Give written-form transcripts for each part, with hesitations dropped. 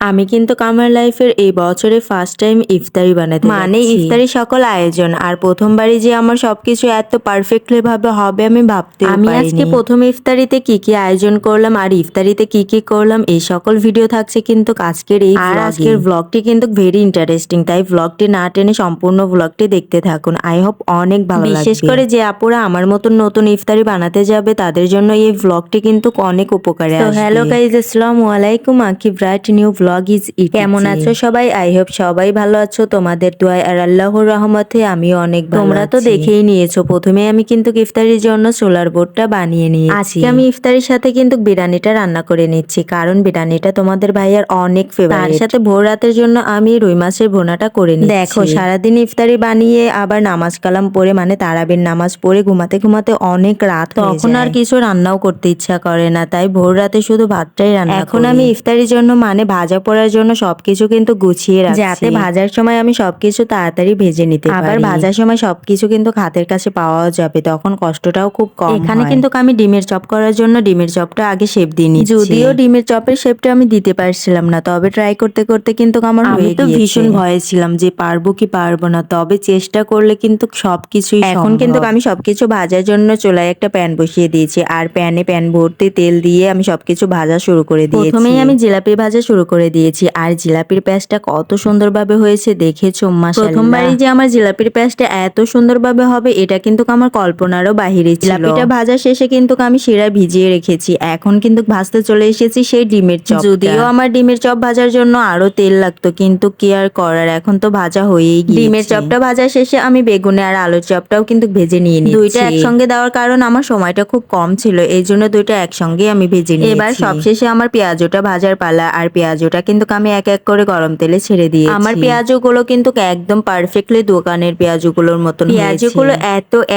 আমি কিন্তু আমার লাইফের এই বছরে ফার্স্ট টাইম ইফতারি বানাতে মানে ইফতারি সকল আয়োজন আর প্রথমবারই যে আমার সবকিছু এত পারফেক্টলি ভাবে হবে আমি ভাবতে আমি আজকে প্রথম ইফতারিতে কি কি আয়োজন করলাম আর ইফতারিতে কি কি করলাম এই সকল ভিডিও থাকছে কিন্তু আজকের এই আর আজকের ব্লগটি কিন্তু ভেরি ইন্টারেস্টিং, তাই ব্লগটি না টেনে সম্পূর্ণ ব্লগটি দেখতে থাকুন। আই হোপ অনেক ভালো লাগবে, বিশেষ করে যে আপুরা আমার মতন নতুন ইফতারি বানাতে যাবে তাদের জন্য এই ব্লগটি কিন্তু অনেক উপকারে আসবে। হ্যালো গাইস, আসসালামু আলাইকুম, আকি bright new blog is it. কেমন আছো সবাই? আই হোপ সবাই ভালো আছো, তোমাদের দোয়ায় আর আল্লাহর রহমতে আমিও অনেক ভালো। তোমরা তো দেখেই নিয়েছো, প্রথমে আমি কিন্তু ইফতারির জন্য সোলার বোর্ডটা বানিয়ে নিয়েছি। আজকে আমি ইফতারির সাথে কিন্তু বিরিয়ানিটা রান্না করে নিচ্ছি, কারণ বিরিয়ানিটা তোমাদের ভাইয়ার অনেক ফেভারিট। তার সাথে ভোর রাতের জন্য আমি রুই মাছের ভুনাটা করে নিচ্ছি। দেখো সারাদিন ইফতারি বানিয়ে আবার নামাজ কালাম পড়ে মানে তারাবির নামাজ পড়ে ঘুমাতে ঘুমাতে অনেক রাত, তখন আর কিছু রান্নাও করতে ইচ্ছা করে না, তাই ভোর রাতে শুধু ভাতটাই রান্না। এখন আমি ইফতারির জন্য মানে ভাজা পোড়ার জন্য সবকিছু কিন্তু গুছিয়ে রাখছি, যাতে ভাজার সময় আমি সবকিছু তাড়াতাড়ি ভেজে নিতে পারি। আবার ভাজার সময় সবকিছু কিন্তু হাতের কাছে পাওয়াও যাবে, তখন কষ্টটাও খুব কম। এখানে কিন্তু আমি ডিমের চপ করার জন্য ডিমের চপটা আগে শেপ দিয়ে নিচ্ছি। যদিও ডিমের চপের শেপটা আমি দিতে পারছিলাম না, তবে ট্রাই করতে করতে কিন্তু আমার হয়ে গিয়েছে। ভীষণ ভয়ে ছিলাম যে পারবো কি পারবো না, তবে চেষ্টা করলে কিন্তু সবকিছুই সম্ভব। এখন কিন্তু আমি সবকিছু ভাজার জন্য চুলায় একটা প্যান বসিয়ে দিয়েছি আর প্যান ভর্তি তেল দিয়ে আমি সবকিছু ভাজা শুরু করে দিয়েছি। প্রথমেই আমি জিলাপি ভাজা শুরু করে দিয়েছি আর জিলাপির প্যাঁচটা কত সুন্দরভাবে হয়েছে দেখেছো মাশাআল্লাহ। প্রথমবারই যে আমার জিলাপির প্যাঁচটা এত সুন্দরভাবে হবে এটা কিন্তু আমার কল্পনারও বাহিরে ছিল। জিলাপিটা ভাজা শেষে কিন্তু আমি শিরা ভিজিয়ে রেখেছি, এখন কিন্তু ভাজতে চলে এসেছি সেই ডিমের চপ। যদিও আমার ডিমের চপ ভাজার জন্য আরো তেল লাগতো, কিন্তু কি আর করার, এখন তো ভাজা হয়েই গিয়েছে। ডিমের চপটা ভাজা শেষে আমি বেগুনে আর আলুর চপটাও কিন্তু ভেজে নিয়ে নিয়েছি। দুইটা একসঙ্গে দেওয়ার কারণ আমার সময়টা খুব কম ছিল, এই জন্য দুইটা একসঙ্গে আমি ভেজে নিয়েছি। এবার সবশেষে আমার পেঁয়াজটা ভাজার পালা, আর পেঁয়াজটা কিন্তু আমি এক এক করে গরম তেলে ছেড়ে দিয়েছি। আমার পেঁয়াজগুলো কিন্তু একদম পারফেক্টলি দোকানের পেঁয়াজগুলোর মতন। পেঁয়াজগুলো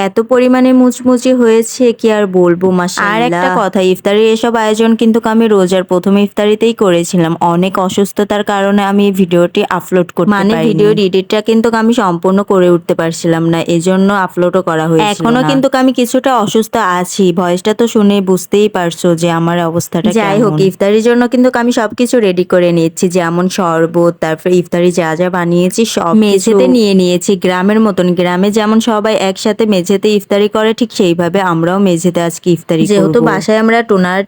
এত পরিমাণে মুচমুচে হয়েছে কি আর বলবো মাশাআল্লাহ। আর একটা কথা, ইফতারির এসব আয়োজন কিন্তু আমি রোজার প্রথম ইফতারিতেই করেছিলাম। অনেক অসুস্থতার কারণে আমি এই ভিডিওটি আপলোড করতে পারিনি, মানে ভিডিও এডিটটা কিন্তু আমি সম্পূর্ণ করে উঠতে পারছিলাম না, এজন্য আপলোডও করা হয়েছিল। এখনো কিন্তু আমি কিছুটা অসুস্থ আছি, ভয়েসটা তো শুনে বুঝতেই পারছো যে আমার অবস্থাটা। যাই হোক, ইফতারির জন্য কিন্তু আমি সবকিছু রেডি করে নিয়েছি, যেমন শরবত, তারপরে ইফতারি যা যা বানিয়েছি সব মেঝেতে নিয়ে নিয়েছি। গ্রামের মতন, গ্রামে যেমন সবাই একসাথে মেঝেতে ইফতারি করে ঠিক সেইভাবে আমরাও মেঝেতে আজকে ইফতারি করব। যেহেতু বাসায় আমরা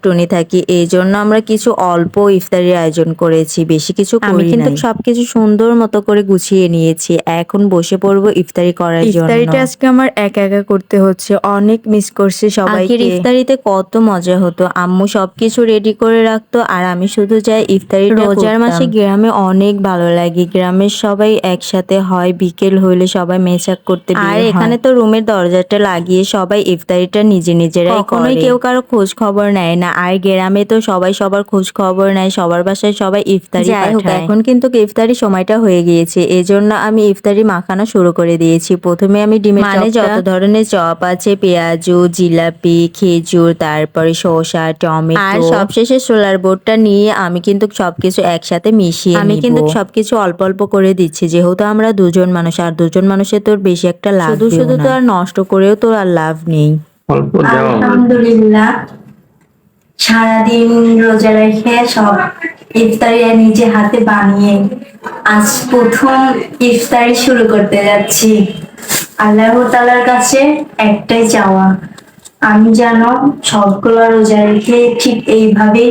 টুনি থাকি, এই জন্য আমরা কিছু অল্প ইফতারির আয়োজন করেছি, বেশি কিছু করিনি। আমি কিন্তু সবকিছু সুন্দর মতো করে গুছিয়ে নিয়েছি, এখন বসে পড়বো ইফতারি করার জন্য। ইফতারিটা আজকে আমার একা একা করতে হচ্ছে, অনেক মিস করছি সবাইকে। ইফতারিতে কত মজা হতো, আম্মু সবকিছু রেডি করে রাখতো আর আমি শুধু যাই ইফতারি। রোজার মাসে গ্রামে অনেক ভালো লাগে, গ্রামের সবাই একসাথে হয়, বিকেল হইলে সবাই মেচাক করতে বের হয়। আর এখানে তো রুমের দরজাটা লাগিয়ে সবাই ইফতারিটা নিজেরাই করে, কখনোই কেউ কারো খোঁজ খবর নেয় না। আর গ্রামে তো সবাই সবার খোঁজ খবর নেয়, সবার বাসায় সবাই ইফতারি পাঠায়। এখন কিন্তু ইফতারি সময়টা হয়ে গিয়েছে, এজন্য আমি ইফতারি মাখানো শুরু করে দিয়েছি। প্রথমে আমি ডিমের মানে যত ধরনের চপ আছে, পেঁয়াজু, জিলাপি, খেজুর, তারপরে শসা, টমেটো আর সবশেষে সোলার বোর্ডটা নিয়ে আমি কিন্তু সবকিছু একসাথে মিশিয়ে আমি কিন্তু সবকিছু অল্প অল্প করে দিচ্ছি, যেহেতু আমরা দুজন মানুষ আর দুজন মানুষের তোর বেশি একটা লাভ শুধু তো আর নষ্ট করেও তো আর লাভ নেই। আলহামদুলিল্লাহ, সারাদিন রোজা রেখে সব ইফতারি নিজে হাতে বানিয়ে আজ প্রথম ইফতারি শুরু করতে যাচ্ছি। আল্লাহ তাআলার কাছে একটাই চাওয়া, আমি যেন সবগুলো রোজা রেখে ঠিক এইভাবে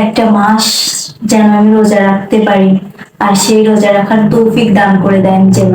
একটা মাস যেন আমি রোজা রাখতে পারি, আর সেই রোজা রাখার তৌফিক দান করে দেন যেন।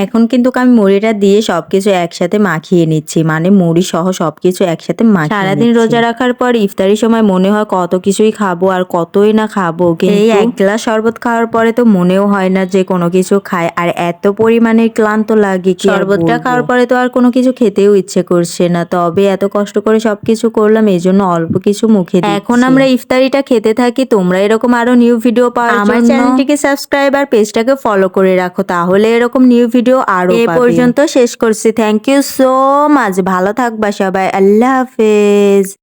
এখন কিন্তু আমি মুড়িটা দিয়ে সবকিছু একসাথে মাখিয়ে নিচ্ছি, মানে মুড়ি সহ সবকিছু একসাথে মাখিয়ে। সারাদিন রোজা রাখার পর ইফতারির সময় মনে হয় কত কিছুই খাবো আর কতই না খাবো, এই এক গ্লাস শরবত খাওয়ার পরে তো মনেও হয় না যে কোনো কিছু খায়, আর এত পরিমাণে ক্লান্ত লাগে। শরবতটা খাওয়ার পরে তো আর কোনো কিছু খেতেও ইচ্ছে করছে না, তবে এত কষ্ট করে সবকিছু করলাম এই জন্য অল্প কিছু মুখে দিচ্ছি। এখন আমরা ইফতারিটা খেতে থাকি। তোমরা এরকম আরো নিউ ভিডিও পাওয়ার জন্য আমার চ্যানেলটিকে সাবস্ক্রাইব আর পেজটাকে ফলো করে রাখো, তাহলে এরকম নিউ ভিডিও আরো এ পর্যন্ত শেষ করছি। থ্যাংক ইউ সো মাচ, ভালো থাকবা সবাই, আল্লাহ হাফেজ।